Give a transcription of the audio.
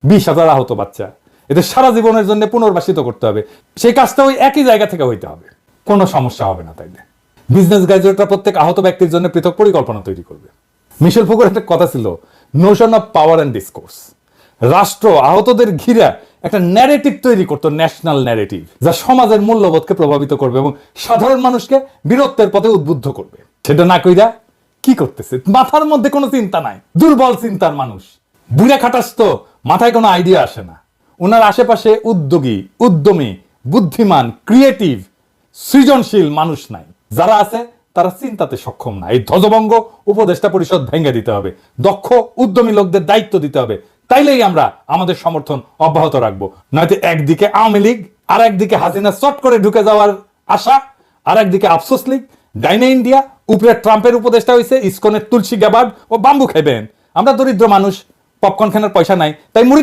20,000 আহত বাচ্চা, এদের সারা জীবনের জন্য পুনর্বাসিত করতে হবে। সেই কাজটা ওই একই জায়গা থেকে হইতে হবে, কোনো সমস্যা হবে না। তাইলে বিজনেস গ্রাজুয়েটরা প্রত্যেক আহত ব্যক্তির জন্য পৃথক পরিকল্পনা তৈরি করবে। মিশেল ফুকোর একটা কথা ছিল, Notion of power and discourse. রাষ্ট্র আহতদের ঘিরে একটা ন্যারেটিভ তৈরি করতো, ন্যাশনাল ন্যারেটিভ, যা সমাজের মূল্যবোধকে প্রভাবিত করবে এবং সাধারণ মানুষকে বীরত্বের পথে উদ্বুদ্ধ করবে। সেটা না কইরা কি করতেছে? মাথার মধ্যে কোনো চিন্তা নাই, দুর্বল চিন্তার মানুষ। বুড়া খাটাস তো মাথায় কোনো আইডিয়া আসে না। ওনার আশেপাশে উদ্যোগী, উদ্যমী, বুদ্ধিমান, ক্রিয়েটিভ, সৃজনশীল মানুষ নাই। যারা আছে তারা চিন্তাতে সক্ষম না। এই ধ্বজভঙ্গ উপদেষ্টা পরিষদ ভেঙে দিতে হবে, দক্ষ উদ্যমী লোকদের দায়িত্ব দিতে হবে। তাইলেই আমরা আমাদের সমর্থন অব্যাহত রাখবো। নয়তো একদিকে আওয়ামী লীগ, আর একদিকে হাসিনা চট করে ঢুকে যাওয়ার আশা, আর একদিকে আফসোস লীগ, ডাইনে ইন্ডিয়া, উপরে ট্রাম্পের উপদেষ্টা হয়েছে ইসকনের তুলসী গ্যাবার্ড ও বাম্বু খাইবেন। আমরা দরিদ্র মানুষ, পপকর্ন খানোর পয়সা নাই, তাই মুড়ি